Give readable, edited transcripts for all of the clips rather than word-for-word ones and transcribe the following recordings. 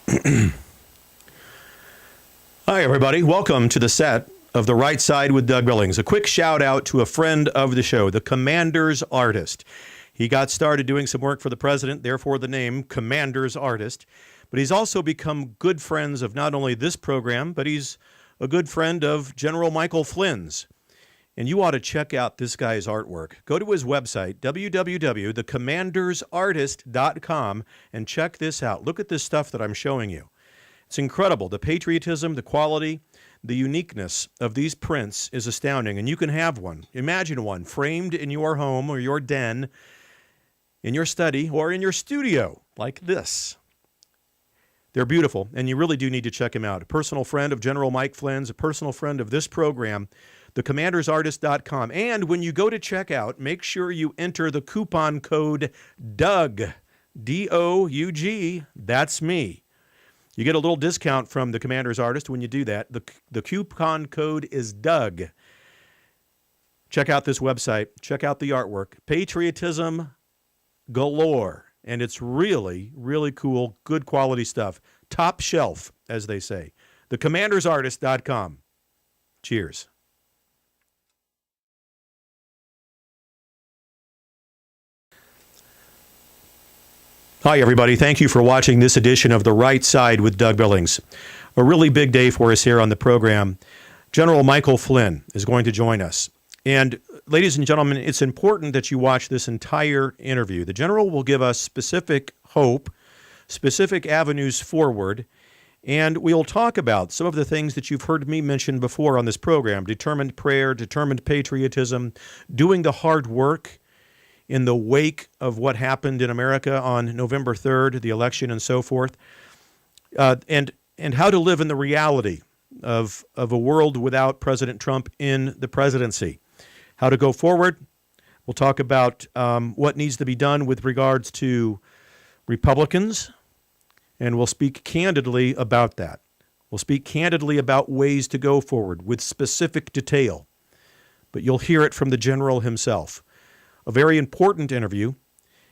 Hi, everybody. Welcome to the set of The Right Side with Doug Billings. A quick shout out to a friend of the show, the Commander's Artist. He got started doing some work for the president, therefore the name Commander's Artist. But he's also become good friends of not only this program, but he's a good friend of General Micheal Flynn's. And you ought to check out this guy's artwork. Go to his website, www.thecommandersartist.com, and check this out. Look at this stuff that I'm showing you. It's incredible. The patriotism, the quality, the uniqueness of these prints is astounding, and you can have one. Imagine one framed in your home or your den, in your study, or in your studio, like this. They're beautiful, and you really do need to check him out. A personal friend of General Mike Flynn's, a personal friend of this program, thecommandersartist.com. And when you go to checkout, make sure you enter the coupon code DOUG, D-O-U-G, that's me. You get a little discount from the Commander's Artist when you do that. The coupon code is Doug. Check out this website. Check out the artwork. Patriotism galore. And it's really, really cool, good quality stuff. Top shelf, as they say. TheCommandersArtist.com. Cheers. Hi, everybody. Thank you for watching this edition of The Right Side with Doug Billings. A really big day for us here on the program. General Micheal Flynn is going to join us. And ladies and gentlemen, it's important that you watch this entire interview. The general will give us specific hope, specific avenues forward, and we'll talk about some of the things that you've heard me mention before on this program: determined prayer, determined patriotism, doing the hard work in the wake of what happened in America on November 3rd, the election and so forth, and how to live in the reality of a world without President Trump in the presidency. How to go forward. We'll talk about what needs to be done with regards to Republicans, and we'll speak candidly about that. We'll speak candidly about ways to go forward with specific detail, but you'll hear it from the general himself. A very important interview.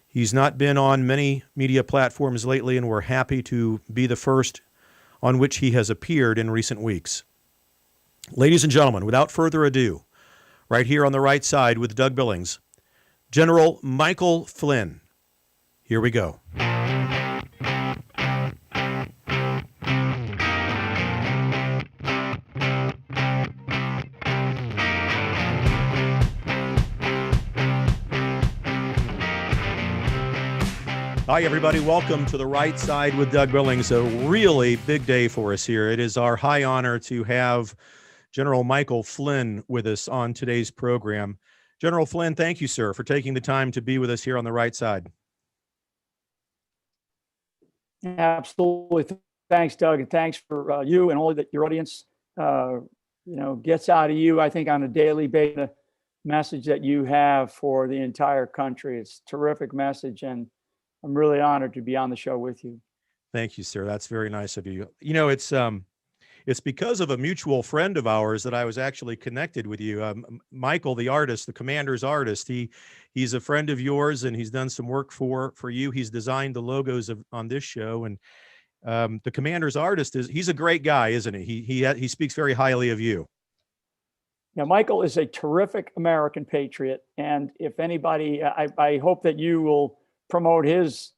He's not been on many media platforms lately, and we're happy to be the first on which he has appeared in recent weeks. Ladies and gentlemen, without further ado, right here on The Right Side with Doug Billings, General Micheal Flynn. Here we go. Hi, everybody. Welcome to The Right Side with Doug Billings. A really big day for us here. It is our high honor to have General Micheal Flynn with us on today's program. General Flynn, thank you, sir, for taking the time to be with us here on The Right Side. Absolutely. Thanks, Doug, and thanks for you and all that your audience gets out of you. I think on a daily basis, the message that you have for the entire country. It's a terrific message, and I'm really honored to be on the show with you. Thank you, sir. That's very nice of you. You know, it's because of a mutual friend of ours that I was actually connected with you. Micheal, the artist, the Commander's Artist. He's a friend of yours, and he's done some work for you. He's designed the logos on this show, and the Commander's Artist he's a great guy, isn't he? He speaks very highly of you. Now, Micheal is a terrific American patriot, and if anybody, I hope that you will promote his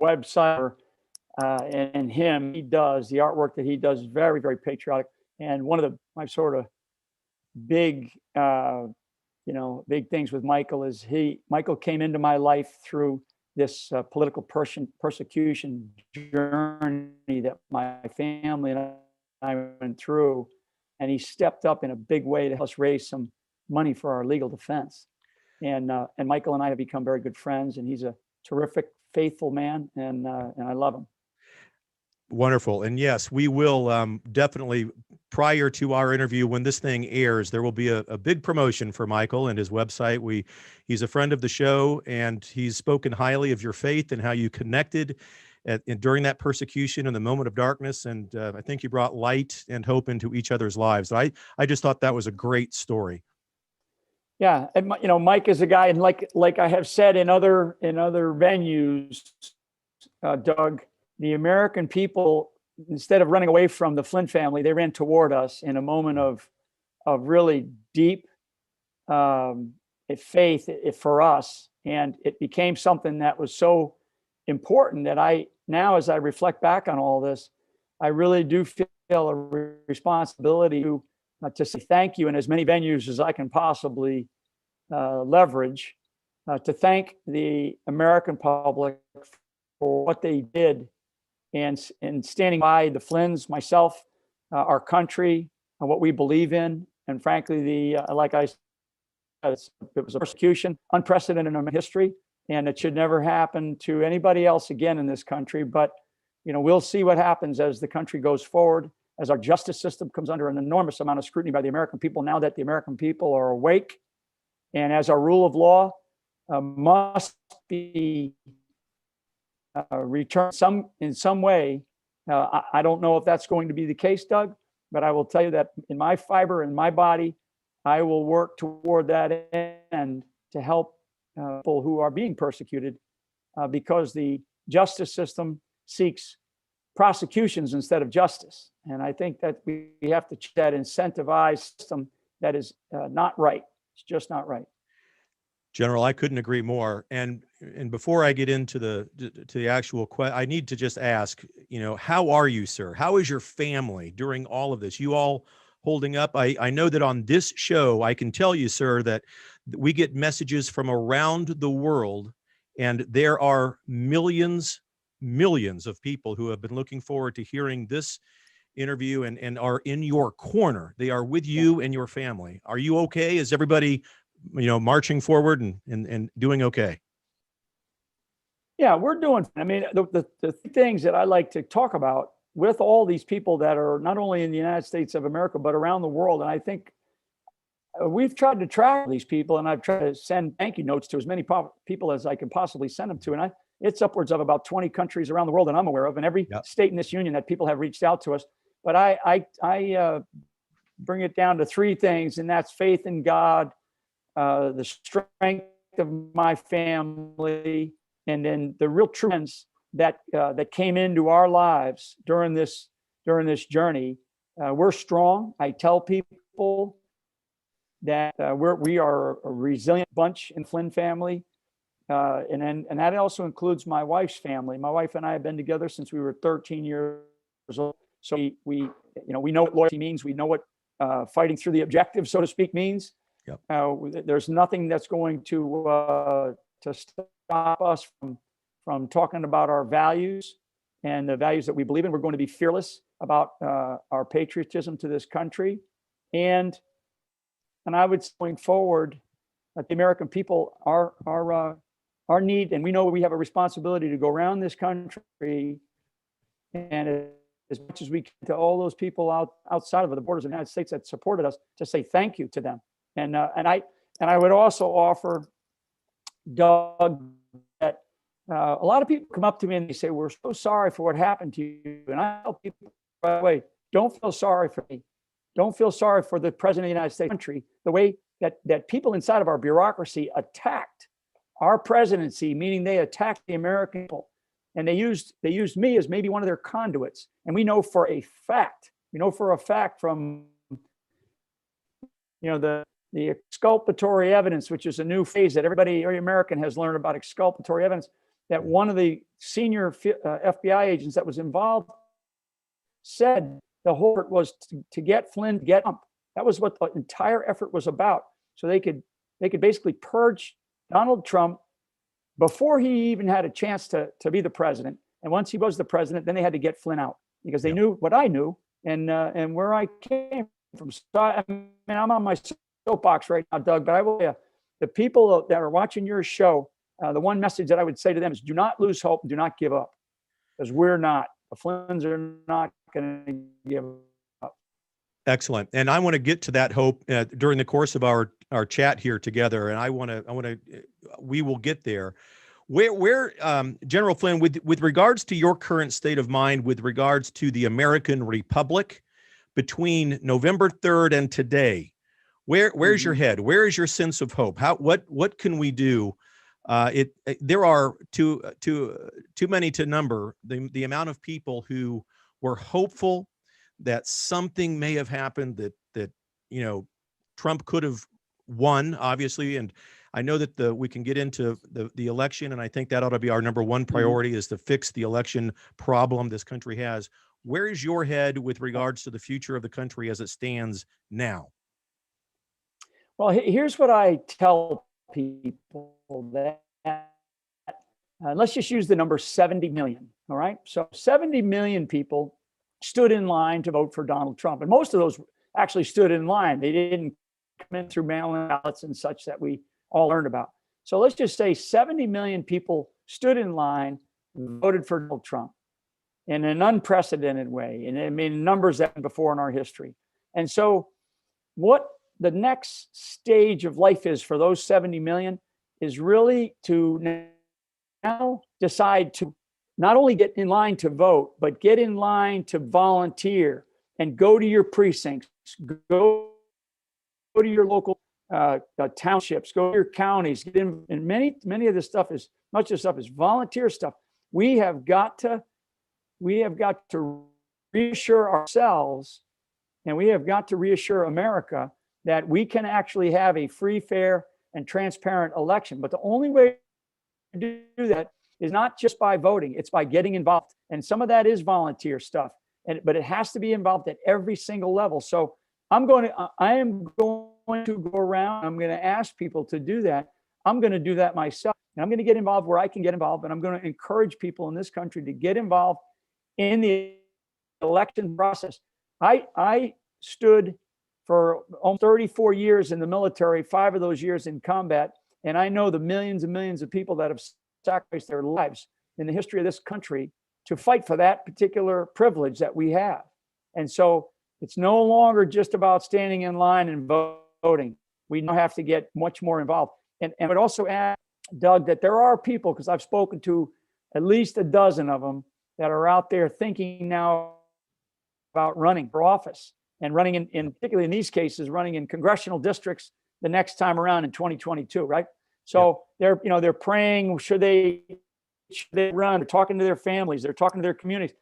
website and him. He does the artwork that he does is very, very patriotic. And one of my sort of big things with Micheal is Micheal came into my life through this political persecution journey that my family and I went through, and he stepped up in a big way to help us raise some money for our legal defense. And Micheal and I have become very good friends, and he's a terrific, faithful man, and I love him. Wonderful. And yes, we will definitely, prior to our interview, when this thing airs, there will be a big promotion for Micheal and his website. He's a friend of the show, and he's spoken highly of your faith and how you connected during that persecution in the moment of darkness. And I think you brought light and hope into each other's lives. I just thought that was a great story. Yeah, and Mike is a guy, and like I have said in other venues, Doug, the American people, instead of running away from the Flynn family, they ran toward us in a moment of really deep faith for us. And it became something that was so important that now, as I reflect back on all this, I really do feel a responsibility to say thank you in as many venues as I can possibly leverage, to thank the American public for what they did and standing by the Flynns, myself, our country, and what we believe in. And frankly, like I said, it was a persecution unprecedented in history, and it should never happen to anybody else again in this country. But we'll see what happens as the country goes forward, as our justice system comes under an enormous amount of scrutiny by the American people, now that the American people are awake, and as our rule of law must be returned in some way. I don't know if that's going to be the case, Doug, but I will tell you that in my fiber, in my body, I will work toward that end to help people who are being persecuted, because the justice system seeks prosecutions instead of justice. And I think that we have to check that incentivized system that is not right. It's just not right. General, I couldn't agree more. And before I get into the actual question, I need to just ask, how are you, sir? How is your family during all of this? You all holding up? I know that on this show, I can tell you, sir, that we get messages from around the world, and there are millions of people who have been looking forward to hearing this interview and are in your corner. They are with you and your family. Are you okay? Is everybody marching forward and doing okay? Yeah, we're doing. I mean, the things that I like to talk about with all these people that are not only in the United States of America, but around the world. And I think we've tried to track these people, and I've tried to send thank you notes to as many people as I can possibly send them to. And it's upwards of about 20 countries around the world that I'm aware of, and every state in this union that people have reached out to us. But I bring it down to three things, and that's faith in God, the strength of my family, and then the real trends that came into our lives during this journey. We're strong. I tell people that we are a resilient bunch in Flynn family, and that also includes my wife's family. My wife and I have been together since we were 13 years old. So we know what loyalty means. We know what fighting through the objective, so to speak, means. Yep. There's nothing that's going to stop us from talking about our values and the values that we believe in. We're going to be fearless about our patriotism to this country, and I would say going forward that the American people our need, and we know we have a responsibility to go around this country and as much as we can to all those people outside of the borders of the United States that supported us, to say thank you to them. And I would also offer, Doug, that a lot of people come up to me and they say, "We're so sorry for what happened to you." And I tell people right away, don't feel sorry for me. Don't feel sorry for the president of the United States country. The way that people inside of our bureaucracy attacked our presidency, meaning they attacked the American people, and they used me as maybe one of their conduits. And we know for a fact from the exculpatory evidence, which is a new phase that every American has learned about, exculpatory evidence, that one of the senior FBI agents that was involved said the whole effort was to get Flynn to get Trump. That was what the entire effort was about. So they could basically purge Donald Trump before he even had a chance to be the president. And once he was the president, then they had to get Flynn out because they knew what I knew and where I came from. So I'm on my soapbox right now, Doug, but I will tell you, the people that are watching your show, the one message that I would say to them is do not lose hope and do not give up, because we're not. The Flynns are not going to give up. Excellent. And I want to get to that hope during the course of our chat here together. And we will get there. Where General Flynn, with regards to your current state of mind, with regards to the American Republic between November 3rd and today, where's your head? Where is your sense of hope? What can we do There are too many to number the amount of people who were hopeful that something may have happened, that you know Trump could have won, obviously. And I know that we can get into the election, and I think that ought to be our number one priority, is to fix the election problem this country has. Where is your head with regards to the future of the country as it stands now? Well, here's what I tell people, that let's just use the number 70 million. All right. So 70 million people stood in line to vote for Donald Trump. And most of those actually stood in line. They didn't come in through mail-in ballots and such that we all learned about. So let's just say 70 million people stood in line and voted for Donald Trump in an unprecedented way. And I mean, numbers that before in our history. And so what the next stage of life is for those 70 million is really to now decide to not only get in line to vote, but get in line to volunteer and go to your precincts, go to your local townships, go to your counties, get in. And many of this stuff is, much of the stuff is volunteer stuff. We have got to reassure ourselves, and we have got to reassure America that we can actually have a free, fair, and transparent election. But the only way to do that is not just by voting, it's by getting involved. And some of that is volunteer stuff, but it has to be involved at every single level. So I am going to go around, I'm going to ask people to do that. I'm going to do that myself. And I'm going to get involved where I can get involved, and I'm going to encourage people in this country to get involved in the election process. I stood for almost 34 years in the military, 5 of those years in combat. And I know the millions and millions of people that have sacrificed their lives in the history of this country to fight for that particular privilege that we have. And so it's no longer just about standing in line and voting. We now have to get much more involved. And I would also add, Doug, that there are people, because I've spoken to at least a dozen of them, that are out there thinking now about running for office, and running in particularly in these cases, running in congressional districts the next time around in 2022, right? So they're praying, should they run? They're talking to their families, they're talking to their communities.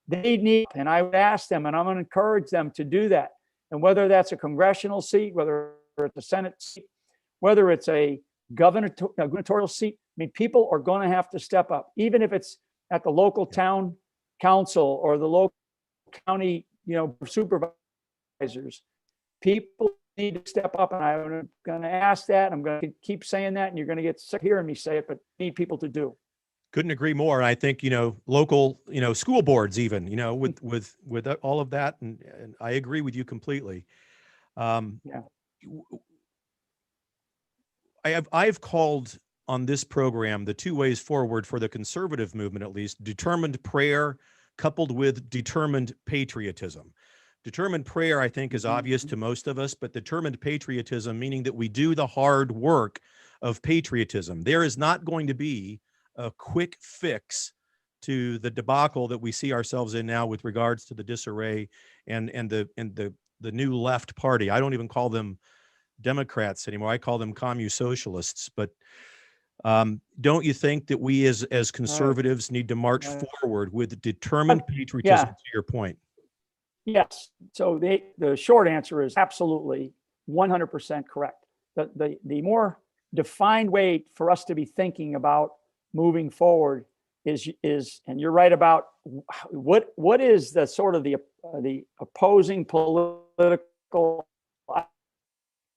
They need, and I would ask them, and I'm going to encourage them to do that. And whether that's a congressional seat, whether it's a Senate seat, whether it's a gubernatorial seat, I mean, people are going to have to step up, even if it's at the local town council or the local county, supervisors. People need to step up, and I'm going to ask that. I'm going to keep saying that, and you're going to get sick of hearing me say it, but need people to do. Couldn't agree more. And I think, local, school boards, even, with all of that. And I agree with you completely. I've called on this program the 2 ways forward for the conservative movement, at least: determined prayer coupled with determined patriotism. Determined prayer, I think, is obvious to most of us, but determined patriotism, meaning that we do the hard work of patriotism. There is not going to be a quick fix to the debacle that we see ourselves in now with regards to the disarray and the new left party. I don't even call them Democrats anymore. I call them commie socialists. But don't you think that we as conservatives need to march forward with determined patriotism, to your point? Yes. So the short answer is absolutely 100% correct. The more defined way for us to be thinking about moving forward is, and you're right about what is the sort of the opposing political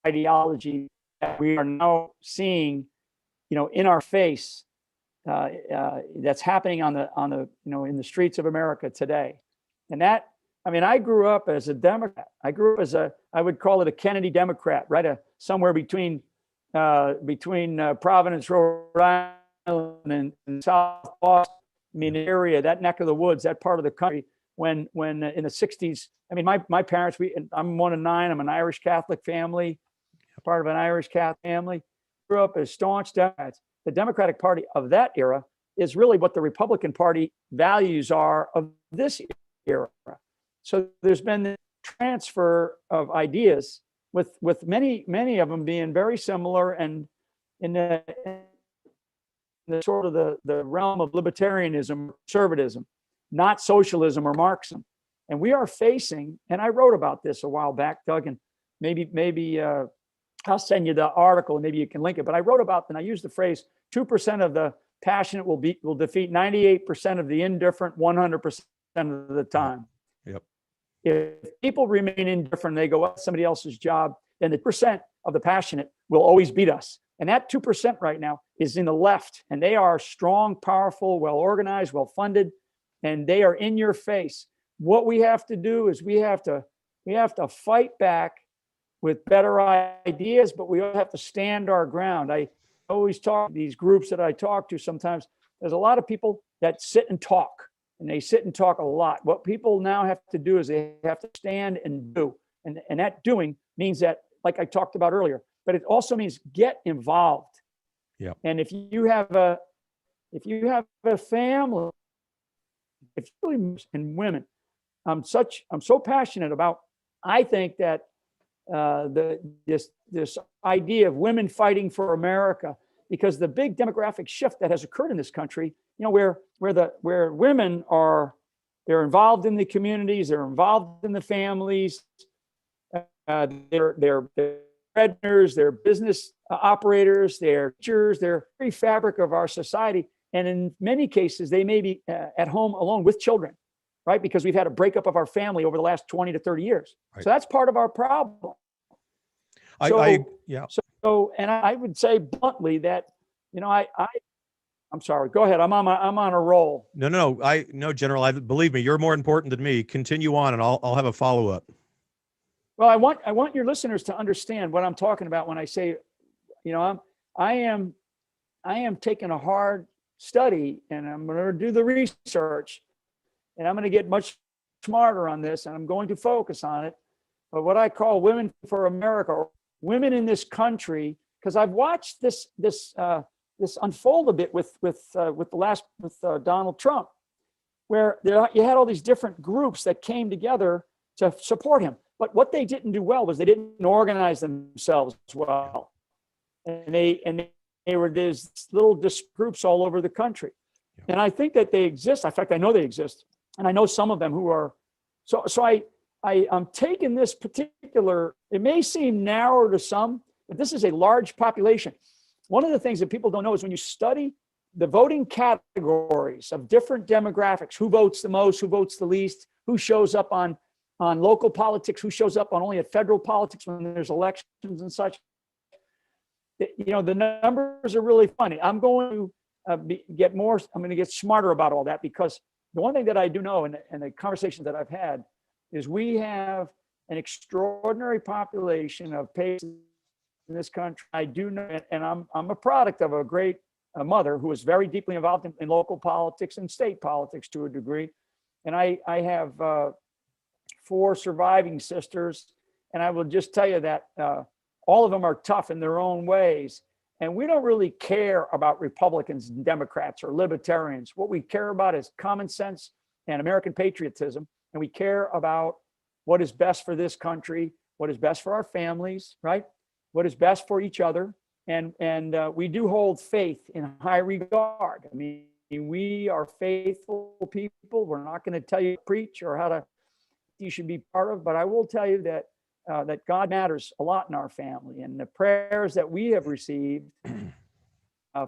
ideology that we are now seeing, in our face, that's happening on the in the streets of America today. And that, I grew up as a Democrat. I grew up as I would call it a Kennedy Democrat, right? Somewhere between Providence, Rhode Island, and South Boston. The area, that neck of the woods, that part of the country. When in the 60s, my parents, I'm one of 9. I'm an Irish Catholic family, part of an Irish Catholic family. Grew up as staunch Democrats. The Democratic Party of that era is really what the Republican Party values are of this era. So there's been the transfer of ideas with many of them being very similar, and in the the sort of the realm of libertarianism, conservatism, not socialism or Marxism. And we are facing, and I wrote about this a while back, Doug, and maybe I'll send you the article and maybe you can link it. But I wrote about, and I used the phrase, 2% of the passionate will defeat 98% of the indifferent 100% of the time. Yep. If people remain indifferent, they go, well, somebody else's job, then the percent of the passionate will always beat us. And that 2% right now is in the left, and they are strong, powerful, well-organized, well-funded, and they are in your face. What we have to do is we have to fight back with better ideas, but we have to stand our ground. I always talk to these groups that I talk to sometimes. There's a lot of people that sit and talk, and they sit and talk a lot. What people now have to do is they have to stand and do. And that doing means that, like I talked about earlier, but it also means get involved. Yeah. And if you have a family, and women, I'm so passionate about, I think that this idea of women fighting for America, because the big demographic shift that has occurred in this country, where women they're involved in the communities, they're involved in the families, they're breadwinners, they're business operators, they're teachers, they're the very fabric of our society. And in many cases, they may be at home alone with children, right? Because we've had a breakup of our family over the last 20 to 30 years. Right. So that's part of our problem. So, and I would say bluntly that, I'm sorry, go ahead. I'm on a roll. No, General, believe me, you're more important than me. Continue on and I'll have a follow-up. Well, I want your listeners to understand what I'm talking about when I say, I am taking a hard study, and I'm going to do the research, and I'm going to get much smarter on this, and I'm going to focus on it. But what I call women for America, or women in this country, because I've watched this unfold a bit with Donald Trump, where you had all these different groups that came together to support him. But what they didn't do well was they didn't organize themselves well, and they were these little groups all over the country. Yeah. And I think that they exist. In fact, I know they exist, and I know some of them who are. So I'm taking this particular. It may seem narrow to some, but this is a large population. One of the things that people don't know is when you study the voting categories of different demographics, who votes the most, who votes the least, who shows up on local politics, who shows up on only at federal politics when there's elections and such. The numbers are really funny. I'm going to get smarter about all that, because the one thing that I do know, and the conversations that I've had, is we have an extraordinary population of patients in this country. I do know, and I'm a product of a great mother who was very deeply involved in local politics and state politics to a degree. And I have 4 surviving sisters, and I will just tell you that all of them are tough in their own ways. And we don't really care about Republicans and Democrats or libertarians. What we care about is common sense and American patriotism. And we care about what is best for this country, what is best for our families, right? What is best for each other. And we do hold faith in high regard. I mean, we are faithful people. We're not going to tell you to preach or how to you should be part of, but I will tell you that that God matters a lot in our family, and the prayers that we have received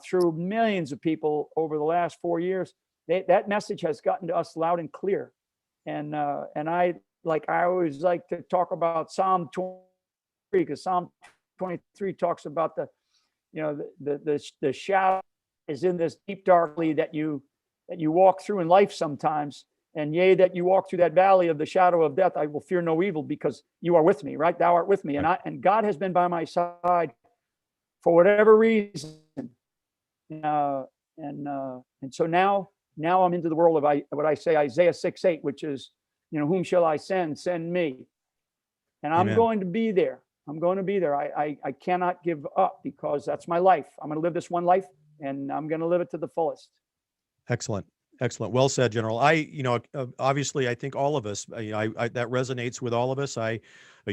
through millions of people over the last 4 years, that message has gotten to us loud and clear. And I always like to talk about Psalm 23, because Psalm 23 talks about the shadow is in this deep darkly that you walk through in life sometimes. And yea, that you walk through that valley of the shadow of death, I will fear no evil, because you are with me, right? Thou art with me. And God has been by my side for whatever reason. And so now I'm into the world of what I say Isaiah 6:8, which is, whom shall I send? Send me. And I'm going to be there. I'm going to be there. I cannot give up, because that's my life. I'm going to live this one life, and I'm going to live it to the fullest. Excellent. Excellent. Well said, General. Obviously, I think all of us, that resonates with all of us. A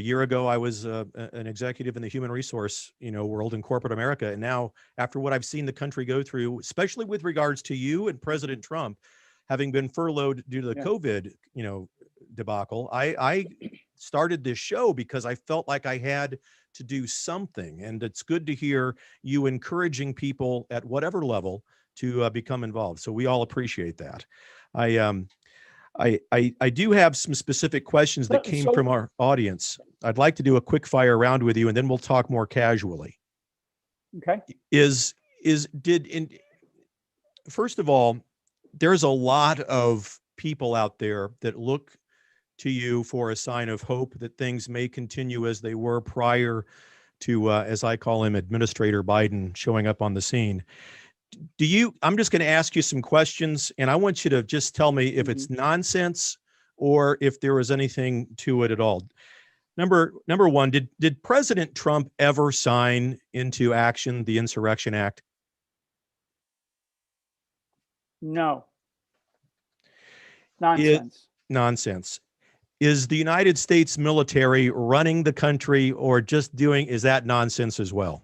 year ago, I was an executive in the human resource, world in corporate America. And now, after what I've seen the country go through, especially with regards to you and President Trump, having been furloughed due to the Yeah. COVID, debacle, I started this show because I felt like I had to do something. And it's good to hear you encouraging people at whatever level to become involved. So we all appreciate that. I do have some specific questions that came from our audience. I'd like to do a quick fire round with you, and then we'll talk more casually. Okay. First of all, there's a lot of people out there that look to you for a sign of hope that things may continue as they were prior to, as I call him, Administrator Biden showing up on the scene. I'm just going to ask you some questions, and I want you to just tell me if it's nonsense or if there was anything to it at all. Number one, did President Trump ever sign into action the Insurrection Act? No. Nonsense. Nonsense. Is the United States military running the country or just is that nonsense as well?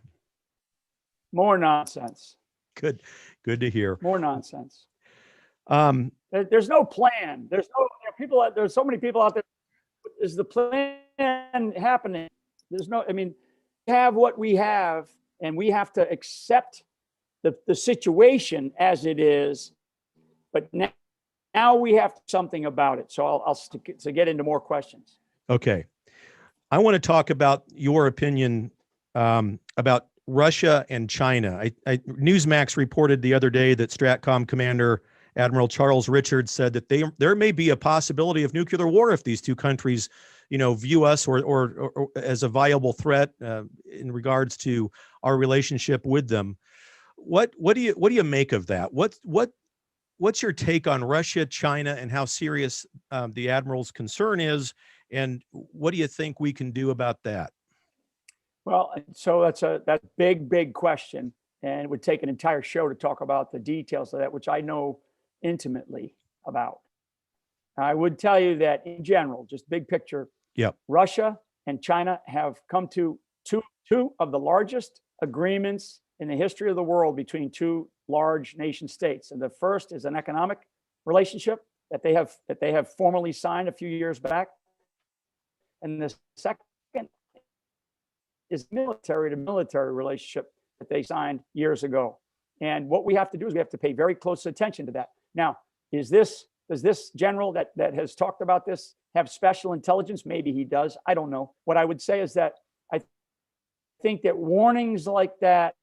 More nonsense. Good to hear. More nonsense. There's no plan. There's so many people out there. Is the plan happening? We have what we have, and we have to accept the situation as it is. But now we have something about it. So I'll get into more questions. Okay. I want to talk about your opinion about Russia and China. Newsmax reported the other day that STRATCOM Commander Admiral Charles Richards said that there may be a possibility of nuclear war if these two countries, view us or as a viable threat in regards to our relationship with them. What do you make of that? What's your take on Russia, China, and how serious the Admiral's concern is? And what do you think we can do about that? Well, so that's a big question, and it would take an entire show to talk about the details of that, which I know intimately about. I would tell you that in general, just big picture, Russia and China have come to two of the largest agreements in the history of the world between two large nation states. And the first is an economic relationship that they have formally signed a few years back. And the second is military to military relationship that they signed years ago. And what we have to do is we have to pay very close attention to that. Now, does this general that has talked about this have special intelligence? Maybe he does. I don't know. What I would say is that I think that warnings like that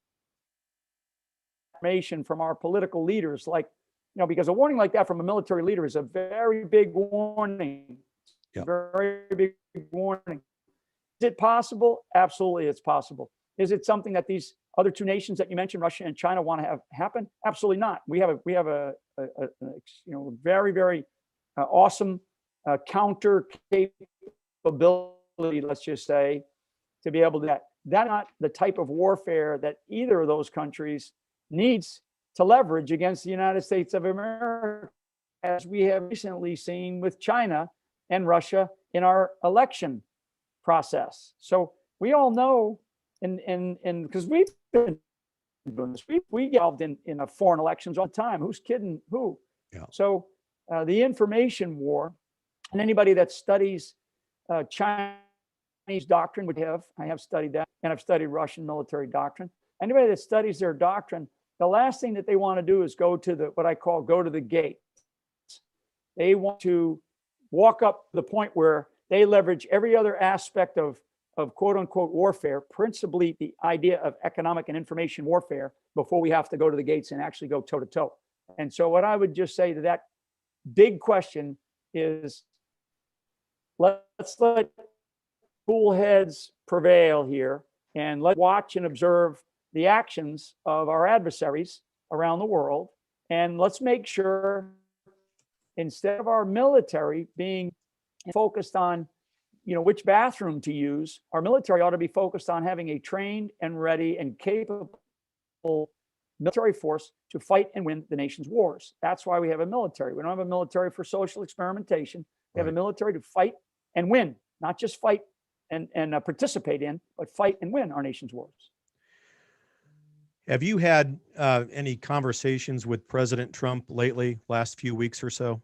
from our political leaders, because a warning like that from a military leader is a very big warning. Very big warning. Is it possible? Absolutely, it's possible. Is it something that these other two nations that you mentioned, Russia and China, want to have happen? Absolutely not. We have a very, very awesome counter capability, let's just say, to be able to that's not the type of warfare that either of those countries needs to leverage against the United States of America, as we have recently seen with China and Russia in our election process. So we all know, and because we've been doing this, we get involved in foreign elections all the time. Who's kidding who? Yeah. So the information war, and anybody that studies Chinese doctrine I have studied that, and I've studied Russian military doctrine. Anybody that studies their doctrine, the last thing that they want to do is go to what I call go to the gate. They want to walk up to the point where they leverage every other aspect of quote unquote warfare, principally the idea of economic and information warfare, before we have to go to the gates and actually go toe to toe. And so what I would just say to that big question is, let's let cool heads prevail here, and let's watch and observe the actions of our adversaries around the world. And let's make sure, instead of our military being focused on, which bathroom to use, our military ought to be focused on having a trained and ready and capable military force to fight and win the nation's wars. That's why we have a military. We don't have a military for social experimentation. We have a military to fight and win, not just fight and participate in, but fight and win our nation's wars. Have you had any conversations with President Trump lately, last few weeks or so?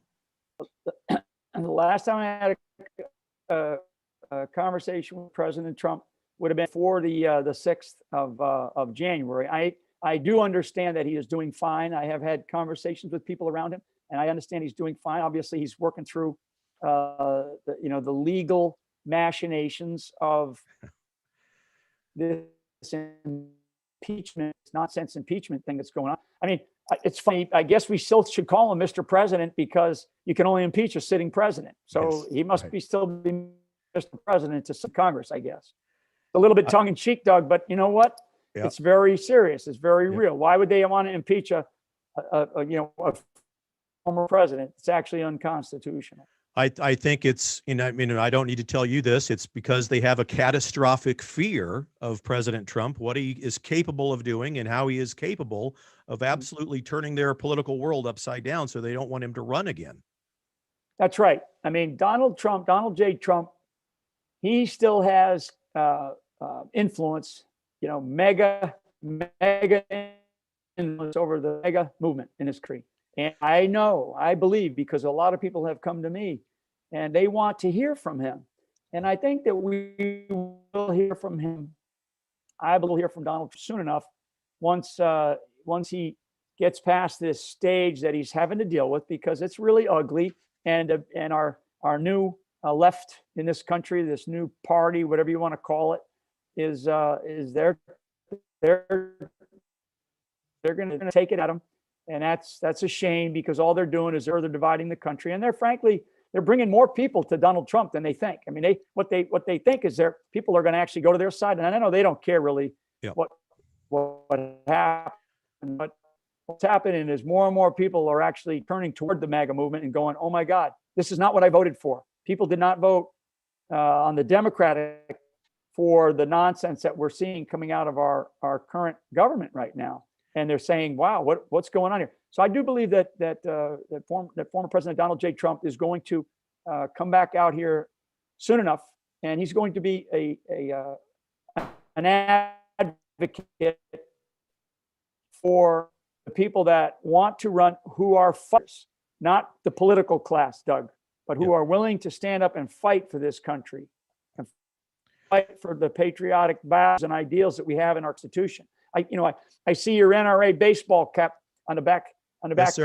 And the last time I had a conversation with President Trump would have been for the 6th of January. I do understand that he is doing fine. I have had conversations with people around him, and I understand he's doing fine. Obviously, he's working through the legal machinations of this impeachment, nonsense impeachment thing that's going on. I mean, it's funny. I guess we still should call him Mr. President because you can only impeach a sitting president. So Yes, he must right. be still be Mr. President to some Congress, I guess. A little bit tongue in cheek, Doug, but you know what? Yeah. It's very serious. It's very Yeah. real. Why would they want to impeach a former president? It's actually unconstitutional. I think it's, I mean, I don't need to tell you this. It's because they have a catastrophic fear of President Trump, what he is capable of doing and how he is capable of absolutely turning their political world upside down. So they don't want him to run again. That's right. I mean, Donald J. Trump, he still has influence, mega influence over the mega movement in this country. And I believe, because a lot of people have come to me and they want to hear from him. And I think that we will hear from him. I will hear from Donald soon enough once he gets past this stage that he's having to deal with, because it's really ugly. And our new left in this country, this new party, whatever you want to call it, is they're going to take it at him. And that's a shame, because all they're doing is they're dividing the country, and they're bringing more people to Donald Trump than they think. I mean, what they think is people are going to actually go to their side, and I know they don't care really what happened, but what's happening is more and more people are actually turning toward the MAGA movement and going, "Oh my God, this is not what I voted for." People did not vote on the Democratic for the nonsense that we're seeing coming out of our current government right now. And they're saying, "Wow, what's going on here?" So I do believe that former President Donald J. Trump is going to come back out here soon enough, and he's going to be an advocate for the people that want to run, who are fighters, not the political class, Doug, but who are willing to stand up and fight for this country and fight for the patriotic values and ideals that we have in our Constitution. I see your NRA baseball cap on the back Yes,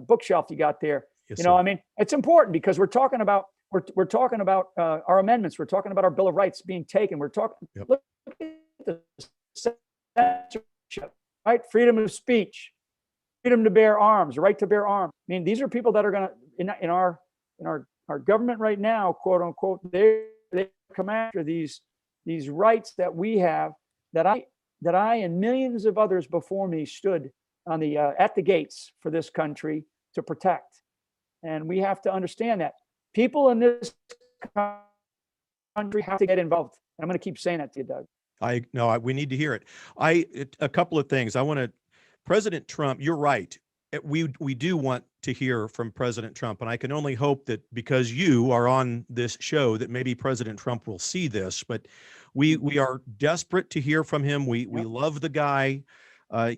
bookshelf you got there. Yes, I mean, it's important because we're talking about our amendments. We're talking about our Bill of Rights being taken. We're talking look at the censorship, right? Freedom of speech, freedom to bear arms, right to bear arms. I mean, these are people that are going to in our government right now, quote unquote, they come after these rights that we have, that I and millions of others before me stood on the at the gates for this country to protect. And we have to understand that people in this country have to get involved. And I'm going to keep saying that to you, Doug. We need to hear it. A couple of things. President Trump, you're right. We do want to hear from President Trump, and I can only hope that because you are on this show that maybe President Trump will see this, but we are desperate to hear from him. We love the guy.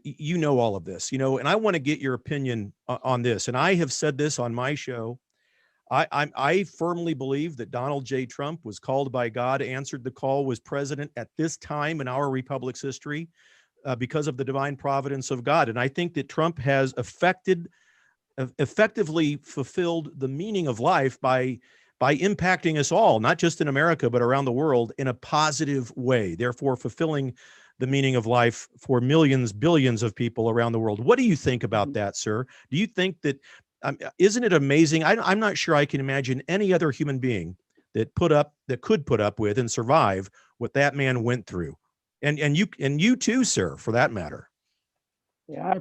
You know all of this, and I want to get your opinion on this. And I have said this on my show. I firmly believe that Donald J. Trump was called by God, answered the call, was president at this time in our republic's history because of the divine providence of God. And I think that Trump has effectively fulfilled the meaning of life by impacting us all, not just in America, but around the world in a positive way, therefore fulfilling the meaning of life for millions, billions of people around the world. What do you think about that, sir? Do you think that, isn't it amazing? I'm not sure I can imagine any other human being that could put up with and survive what that man went through. And you too, sir, for that matter. Yeah,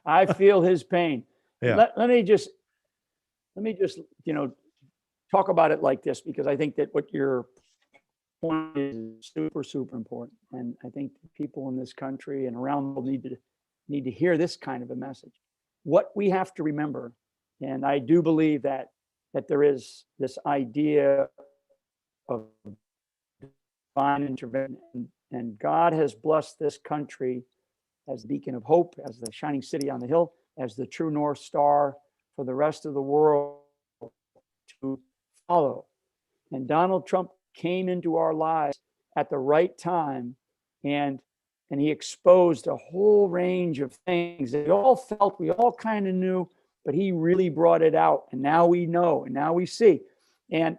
I feel his pain. Yeah. Let me just talk about it like this, because I think that what you're point is super, super important. And I think people in this country and around the world need to hear this kind of a message. What we have to remember, and I do believe that there is this idea of divine intervention, and God has blessed this country as the beacon of hope, as the shining city on the hill, as the true North Star for the rest of the world to follow. And Donald Trump came into our lives at the right time, and he exposed a whole range of things that we all felt, we all kind of knew, but he really brought it out. And now we know, and now we see. And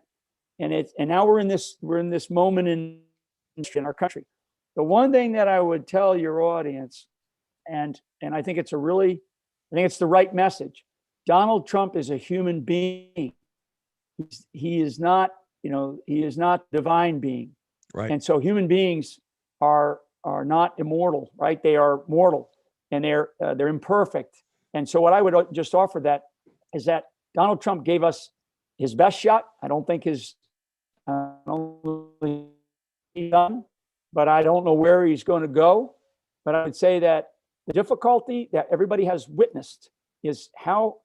now we're in this moment in our country. The one thing that I would tell your audience, and I think it's I think it's the right message. Donald Trump is a human being. He is not, he is not divine being. Right. And so human beings are not immortal, right? They are mortal, and they're imperfect. And so what I would just offer that is that Donald Trump gave us his best shot. I don't think he's done, but I don't know where he's going to go. But I would say that the difficulty that everybody has witnessed is how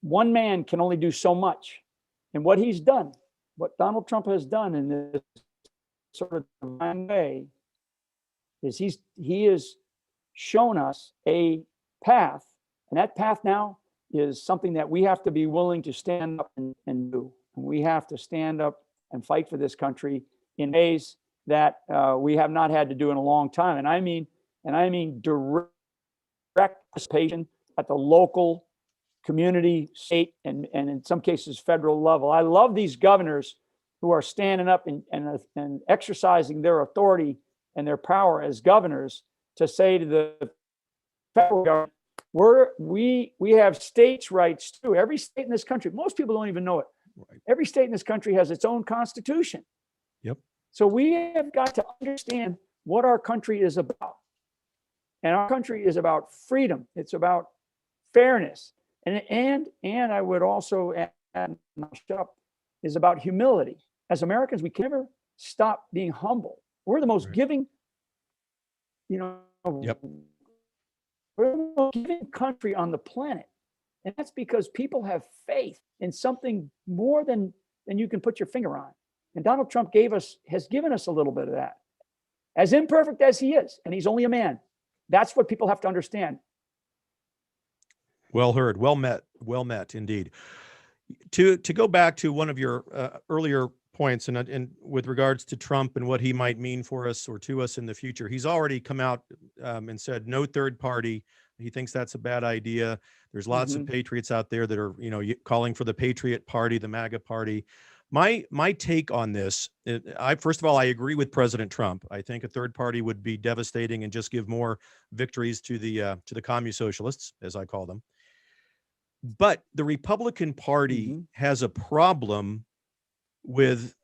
one man can only do so much. And what he's done, what Donald Trump has done in this sort of divine way, is he has shown us a path. And that path now is something that we have to be willing to stand up and do. And we have to stand up and fight for this country in ways that we have not had to do in a long time. And I mean direct participation at the local, community, state, and in some cases federal level. I love these governors who are standing up and exercising their authority and their power as governors to say to the federal government, we have states' rights too. Every state in this country, most people don't even know it. Right. Every state in this country has its own constitution. Yep. So we have got to understand what our country is about. And our country is about freedom. It's about fairness. And I would also add, is about humility. As Americans, we can never stop being humble. We're the most giving, Yep. we're the most giving country on the planet. And that's because people have faith in something more than you can put your finger on. And Donald Trump has given us a little bit of that. As imperfect as he is, and he's only a man. That's what people have to understand. Well heard, well met indeed. To go back to one of your earlier points, and with regards to Trump and what he might mean for us or to us in the future, he's already come out and said no third party. He thinks that's a bad idea. There's lots of patriots out there that are, calling for the Patriot Party, the MAGA Party. My take on this, first of all, I agree with President Trump. I think a third party would be devastating and just give more victories to the commie socialists, as I call them. But the Republican Party has a problem with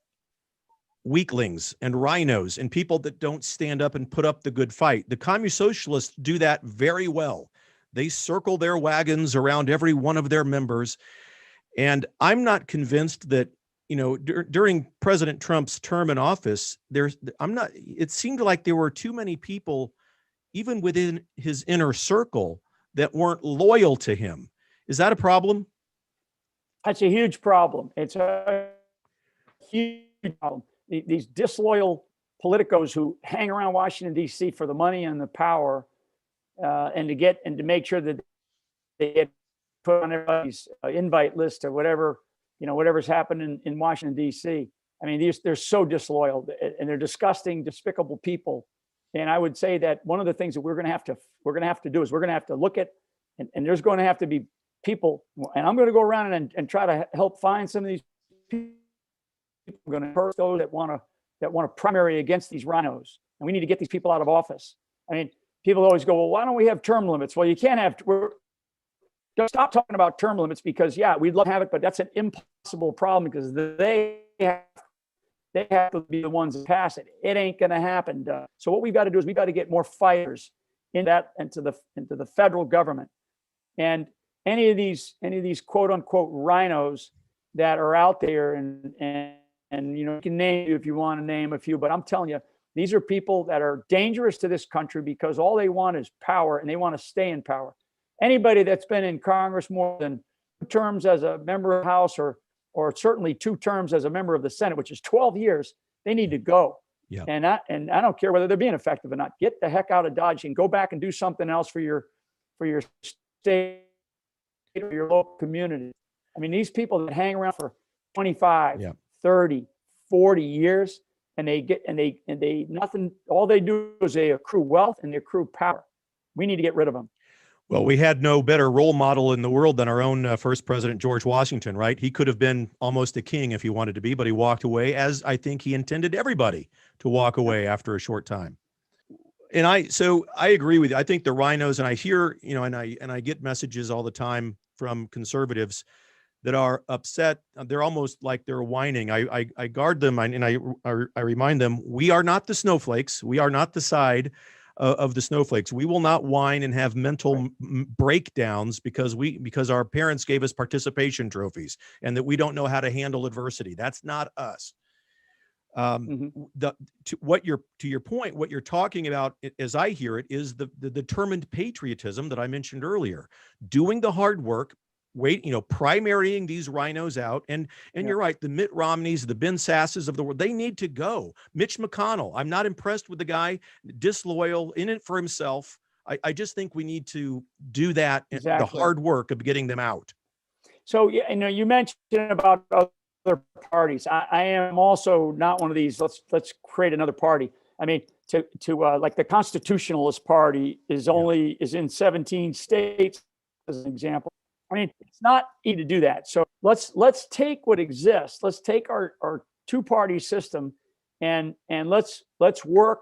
weaklings and rhinos and people that don't stand up and put up the good fight. The commie socialists do that very well. They circle their wagons around every one of their members. And I'm not convinced that, during President Trump's term in office, it seemed like there were too many people, even within his inner circle, that weren't loyal to him. Is that a problem? That's a huge problem. It's a huge problem. These disloyal politicos who hang around Washington, D.C. for the money and the power, and to make sure that they get put on everybody's invite list or whatever's happening in Washington, D.C. I mean, they're so disloyal, and they're disgusting, despicable people. And I would say that one of the things that we're going to have to do is we're going to have to look at, and there's going to have to be people, and I'm going to go around and try to help find some of these people. I'm going to hurt those that want to primary against these rhinos, and we need to get these people out of office. I mean, people always go, well, why don't we have term limits? Well, you can't have. Just stop talking about term limits, because we'd love to have it, but that's an impossible problem because they have to be the ones that pass it. It ain't going to happen. So what we've got to do is we've got to get more fighters into the federal government. And any of these quote unquote rhinos that are out there and and you can name if you want to name a few, but I'm telling you, these are people that are dangerous to this country because all they want is power and they want to stay in power. Anybody that's been in Congress more than 2 terms as a member of the House or certainly 2 terms as a member of the Senate, which is 12 years, they need to go. Yeah. And I don't care whether they're being effective or not. Get the heck out of Dodge and go back and do something else for your state or your local community. I mean, these people that hang around for 25, 30, 40 years, and they nothing, all they do is they accrue wealth and they accrue power. We need to get rid of them. Well, we had no better role model in the world than our own first president, George Washington, right? He could have been almost a king if he wanted to be, but he walked away, as I think he intended everybody to walk away after a short time. And so I agree with you. I think the rhinos, and I hear, and I get messages all the time from conservatives that are upset. They're almost like they're whining. I guard them, and I remind them, we are not the snowflakes. We are not the side of the snowflakes. We will not whine and have mental breakdowns because our parents gave us participation trophies and that we don't know how to handle adversity. That's not us. To your point, what you're talking about, as I hear it, is the determined patriotism that I mentioned earlier, doing the hard work, primarying these rhinos out. And you're right, the Mitt Romneys, the Ben Sasses of the world, they need to go. Mitch McConnell, I'm not impressed with the guy, disloyal, in it for himself. I just think we need to do that, the hard work of getting them out. So, you mentioned about other parties. I am also not one of these, let's create another party. I mean, to like the Constitutionalist Party is in 17 states, as an example. I mean, it's not easy to do that. So let's take what exists. Let's take our 2-party system and let's work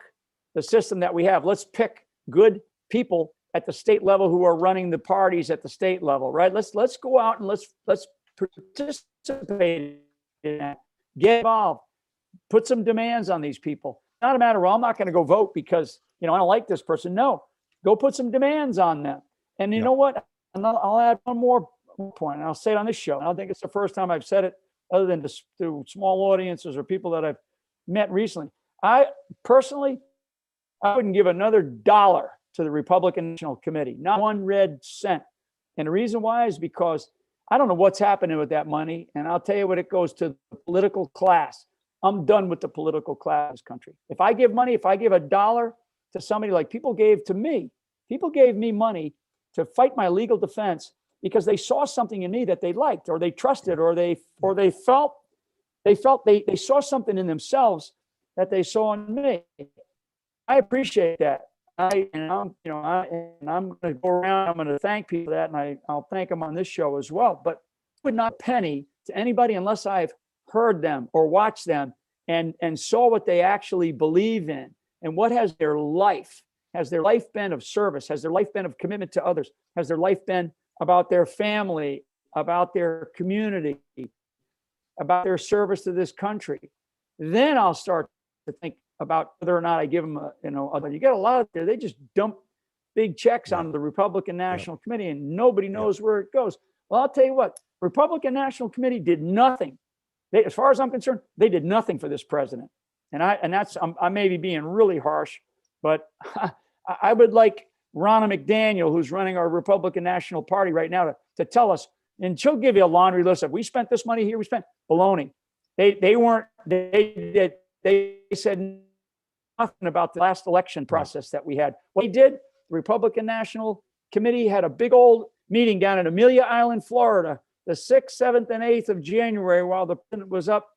the system that we have. Let's pick good people at the state level who are running the parties at the state level, right? Let's go out and let's participate in that. Get involved. Put some demands on these people. Not a matter of, I'm not going to go vote because I don't like this person. No, go put some demands on them. And you know what? And I'll add one more point, and I'll say it on this show. And I don't think it's the first time I've said it, other than to small audiences or people that I've met recently. I personally, I wouldn't give another dollar to the Republican National Committee, not 1 red cent. And the reason why is because I don't know what's happening with that money. And I'll tell you what, it goes to the political class. I'm done with the political class in this country. If I give money, if I give $1 to somebody like people gave me money to fight my legal defense because they saw something in me that they liked, or they trusted, or they felt they saw something in themselves that they saw in me. I appreciate that. I'm going to go around. I'm going to thank people for that, and I'll thank them on this show as well. But I would not penny to anybody unless I've heard them or watched them and saw what they actually believe in and what has their life. Has their life been of service? Has their life been of commitment to others? Has their life been about their family, about their community, about their service to this country? Then I'll start to think about whether or not I give them you got a lot of there. They just dump big checks on the Republican National Committee and nobody knows where it goes. Well, I'll tell you what, Republican National Committee did nothing. As far as I'm concerned, they did nothing for this president. And I may be being really harsh, but I would like Ronna McDaniel, who's running our Republican National Party right now, to tell us, and she'll give you a laundry list of, we spent this money here, we spent baloney. They said nothing about the last election process that we had. What they did, the Republican National Committee had a big old meeting down in Amelia Island, Florida, the 6th, 7th, and 8th of January, while the president was up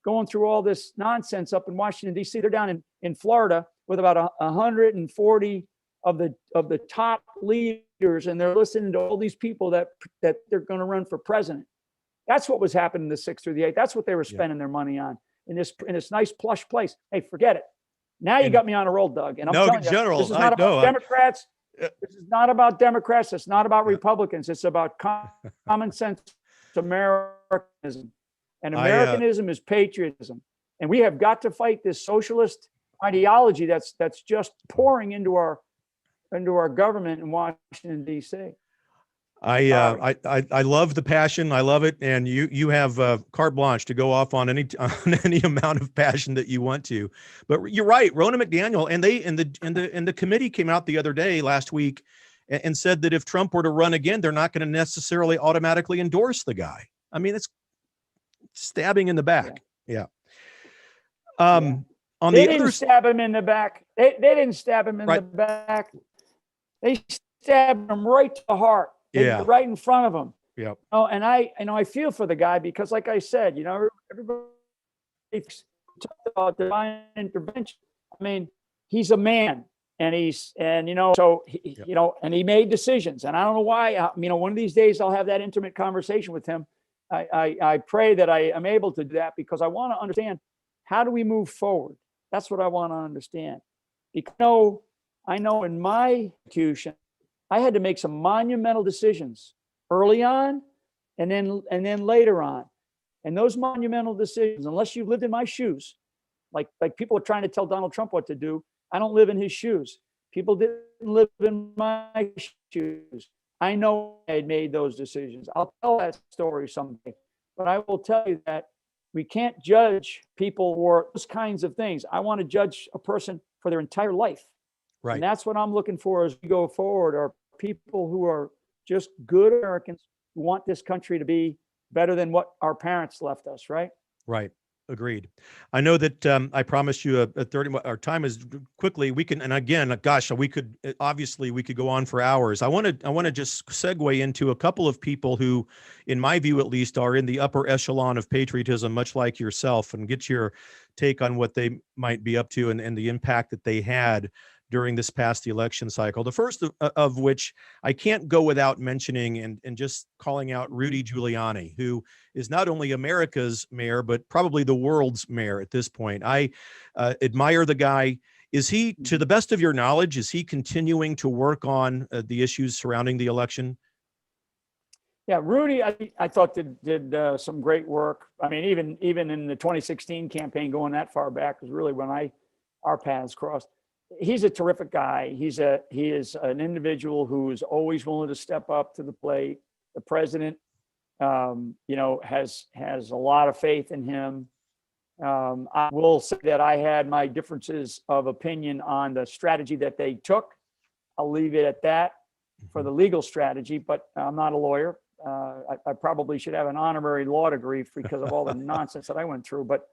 going through all this nonsense up in Washington, D.C. They're down in Florida with about 140 of the top leaders, and they're listening to all these people that they're going to run for president. That's what was happening the 6th through the 8th. That's what they were spending their money on in this nice plush place. Hey, forget it. Now you got me on a roll, Doug. And I'm telling you, General, this is not about Democrats. This is not about Democrats. It's not about Republicans. It's about common sense Americanism. And Americanism is patriotism. And we have got to fight this socialist ideology that's just pouring into our government in Washington, D.C. I love the passion. I love it, and you have carte blanche to go off on any on any amount of passion that you want to. But you're right, Ronna McDaniel, and the committee came out the other day, last week, and said that if Trump were to run again, they're not going to necessarily automatically endorse the guy. I mean, it's stabbing in the back. Yeah. On They the didn't other stab him in the back. They didn't stab him in the back. They stabbed him right to the heart. Right in front of him. Yeah. Oh, and I feel for the guy because, like I said, everybody talked about divine intervention. I mean, he's a man, and so and he made decisions, and I don't know why. One of these days I'll have that intimate conversation with him. I pray that I am able to do that because I want to understand, how do we move forward? That's what I want to understand. Because I know in my institution, I had to make some monumental decisions early on and then later on. And those monumental decisions, unless you've lived in my shoes, like people are trying to tell Donald Trump what to do, I don't live in his shoes. People didn't live in my shoes. I know I had made those decisions. I'll tell that story someday. But I will tell you that we can't judge people for those kinds of things. I want to judge a person for their entire life. Right. And that's what I'm looking for as we go forward, are people who are just good Americans who want this country to be better than what our parents left us, right? Right. Agreed. I know that I promised you a 30. Our time is quickly. We can, and again, gosh, we could go on for hours. I want to just segue into a couple of people who, in my view at least, are in the upper echelon of patriotism, much like yourself, and get your take on what they might be up to and the impact that they had during this past election cycle. The first of which I can't go without mentioning and just calling out Rudy Giuliani, who is not only America's mayor, but probably the world's mayor at this point. I admire the guy. Is he, to the best of your knowledge, is he continuing to work on the issues surrounding the election? Yeah, Rudy, I thought did some great work. I mean, even in the 2016 campaign, going that far back was really when our paths crossed. He's a terrific guy. He is an individual who is always willing to step up to the plate. The president, has a lot of faith in him. I will say that I had my differences of opinion on the strategy that they took. I'll leave it at that for the legal strategy, but I'm not a lawyer. I probably should have an honorary law degree because of all the nonsense that I went through. But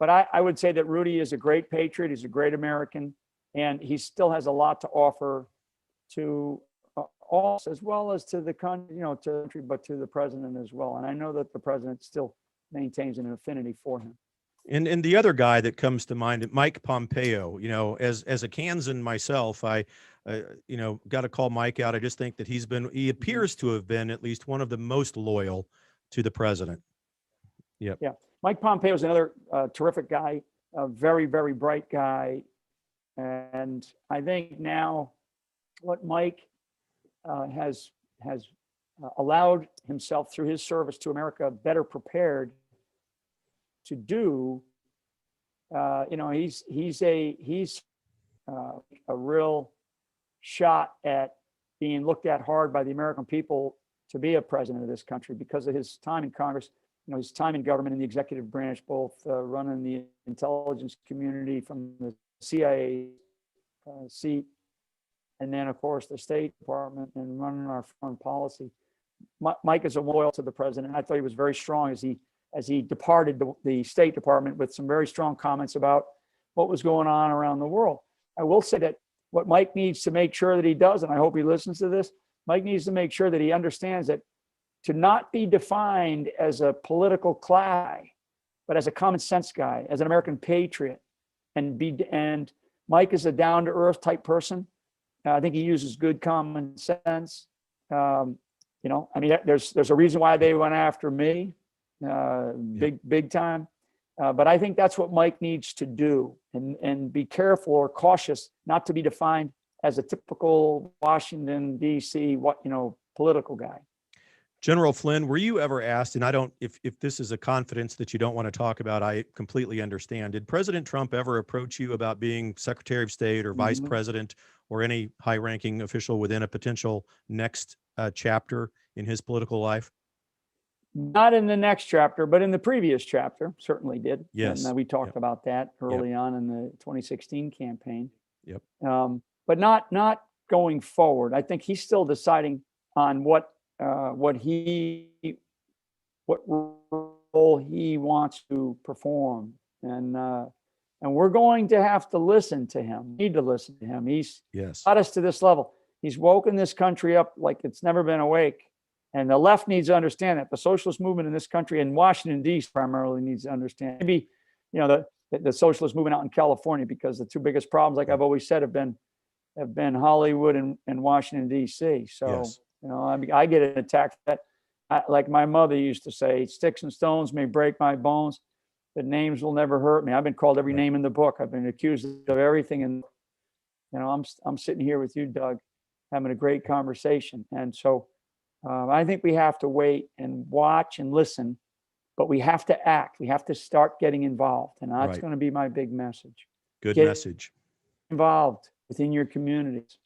I would say that Rudy is a great patriot. He's a great American. And he still has a lot to offer to all, as well as to the country, but to the president as well. And I know that the president still maintains an affinity for him. And the other guy that comes to mind, Mike Pompeo. As a Kansan myself, I got to call Mike out. I just think that he appears to have been at least one of the most loyal to the president. Yep. Yeah. Mike Pompeo is another terrific guy, a very, very bright guy. And I think now what Mike has allowed himself through his service to America better prepared to do, he's a real shot at being looked at hard by the American people to be a president of this country because of his time in Congress, his time in government in the executive branch, both running the intelligence community from the CIA seat, and then of course the State Department and running our foreign policy. Mike is loyal to the president. I thought he was very strong as he departed the State Department with some very strong comments about what was going on around the world. I will say that what Mike needs to make sure that he does, and I hope he listens to this, Mike needs to make sure that he understands that to not be defined as a political class, but as a common sense guy, as an American patriot. And Mike is a down-to-earth type person. I think he uses good common sense. There's a reason why they went after me, big time. But I think that's what Mike needs to do, and be careful or cautious not to be defined as a typical Washington D.C. political guy. General Flynn, were you ever asked, and I don't, if this is a confidence that you don't want to talk about, I completely understand. Did President Trump ever approach you about being Secretary of State or Vice President or any high-ranking official within a potential next chapter in his political life? Not in the next chapter, but in the previous chapter, certainly did. Yes. And we talked Yep. about that early on in the 2016 campaign. Yep. But not going forward. I think he's still deciding on what role he wants to perform, and we're going to have to listen to him. We need to listen to him. He's Yes. got us to this level. He's woken this country up like it's never been awake. And the left needs to understand that. The socialist movement in this country, and Washington, D.C. primarily, needs to understand. Maybe, the socialist movement out in California, because the two biggest problems, like I've always said, have been Hollywood and Washington, D.C. So, Yes. I get attacked that. Like my mother used to say, sticks and stones may break my bones, but names will never hurt me. I've been called every name in the book. I've been accused of everything. And, I'm sitting here with you, Doug, having a great conversation. And so, I think we have to wait and watch and listen, but we have to act. We have to start getting involved. And that's going to be my big message. Good message. Involved within your communities.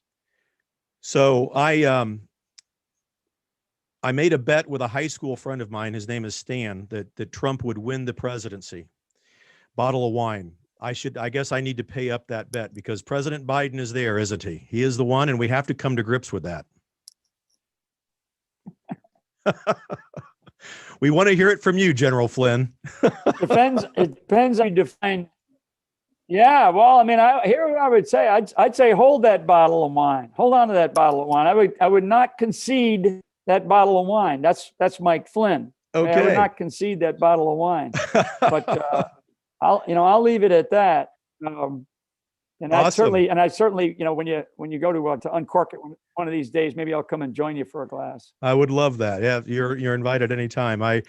So I made a bet with a high school friend of mine, his name is Stan, that Trump would win the presidency. Bottle of wine. I guess I need to pay up that bet, because President Biden is there, isn't he? He is the one, and we have to come to grips with that. We want to hear it from you, General Flynn. It depends how you define. Yeah, well, I mean, here I would say, I'd say hold that bottle of wine. Hold on to that bottle of wine. I would not concede that bottle of wine. That's Mike Flynn. Okay. I would not concede that bottle of wine. But I'll leave it at that. And Awesome. I certainly, when you go to uncork it one of these days, maybe I'll come and join you for a glass. I would love that. Yeah, you're invited anytime.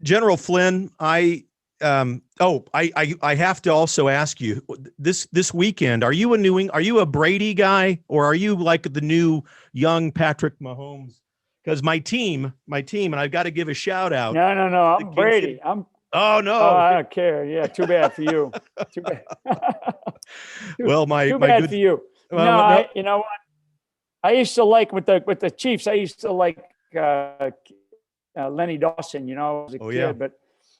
General Flynn, I have to also ask you this weekend. Are you a Brady guy, or are you like the new young Patrick Mahomes? Because my team, and I've got to give a shout out. No, I'm Brady. Oh no! I don't care. Yeah, too bad for you. Too bad. Well, too bad for you. Well, you know what? I used to like with the Chiefs. I used to like Lenny Dawson. As a kid,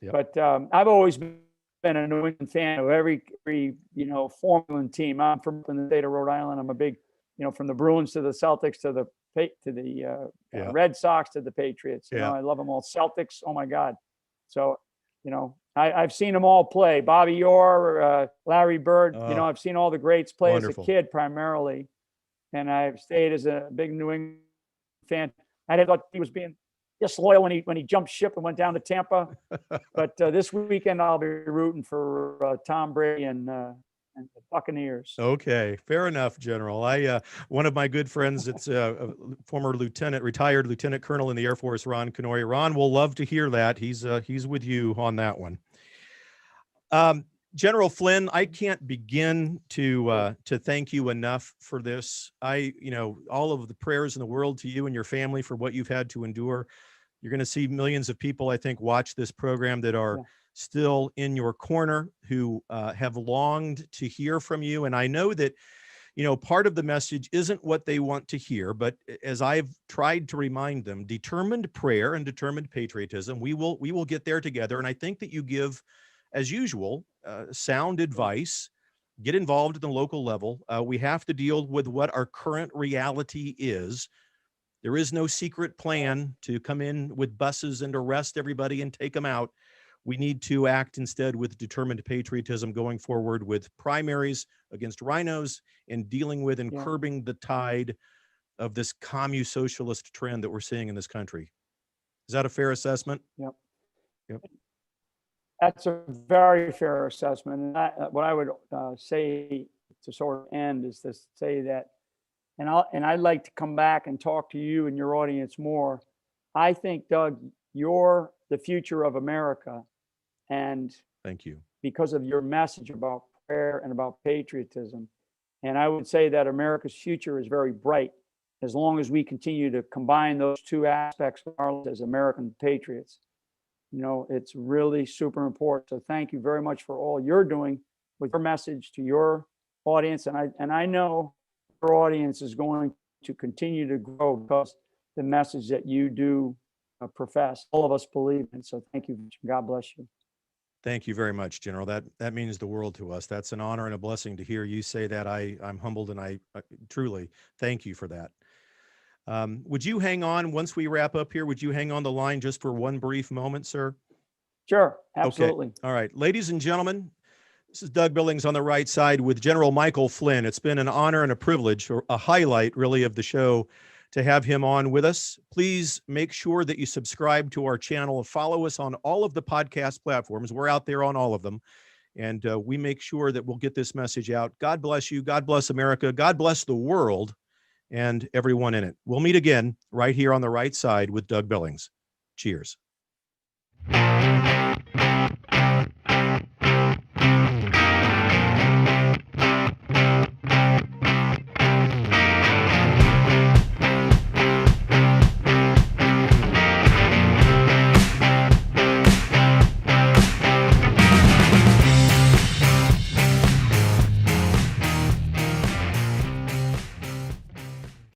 yeah. but I've always been a New England fan of every Formula One team. I'm from the state of Rhode Island. I'm a big, from the Bruins to the Celtics to the Red Sox to the Patriots. I love them all. Celtics. Oh my God. So. I've seen them all play. Bobby Orr, Larry Bird. I've seen all the greats play Wonderful. As a kid primarily, and I've stayed as a big New England fan. I thought he was being disloyal when he jumped ship and went down to Tampa. But this weekend I'll be rooting for Tom Brady and the Buccaneers. Okay, fair enough, General. One of my good friends, it's a former retired lieutenant colonel in the Air Force, Ron Kanoy. Ron will love to hear that. He's with you on that one. General Flynn, I can't begin to thank you enough for this. All of the prayers in the world to you and your family for what you've had to endure. You're going to see millions of people, I think, watch this program that are still in your corner, who have longed to hear from you. And I know that, part of the message isn't what they want to hear, but as I've tried to remind them, determined prayer and determined patriotism, we will get there together. And I think that you give, as usual, sound advice. Get involved at the local level. We have to deal with what our current reality is. There is no secret plan to come in with buses and arrest everybody and take them out. We need to act instead with determined patriotism going forward with primaries against rhinos and dealing with and curbing the tide of this commu-socialist trend that we're seeing in this country. Is that a fair assessment? Yep. That's a very fair assessment. And what I would say to sort of end is to say that, and I'd like to come back and talk to you and your audience more. I think, Doug, you're the future of America. And thank you, because of your message about prayer and about patriotism. And I would say that America's future is very bright as long as we continue to combine those two aspects of our lives as American patriots. It's really super important. So thank you very much for all you're doing with your message to your audience. And I know your audience is going to continue to grow, because the message that you do profess. All of us believe in. So thank you. God bless you. Thank you very much, General. That means the world to us. That's an honor and a blessing to hear you say that. I'm humbled, and I truly thank you for that. Would you hang on once we wrap up here? Would you hang on the line just for one brief moment, sir? Sure, absolutely. Okay. All right. Ladies and gentlemen, this is Doug Billings on the right side with General Micheal Flynn. It's been an honor and a privilege, or a highlight really, of the show to have him on with us. Please make sure that you subscribe to our channel and follow us on all of the podcast platforms. We're out there on all of them. And we make sure that we'll get this message out. God bless you. God bless America. God bless the world and everyone in it. We'll meet again right here on the right side with Doug Billings. Cheers.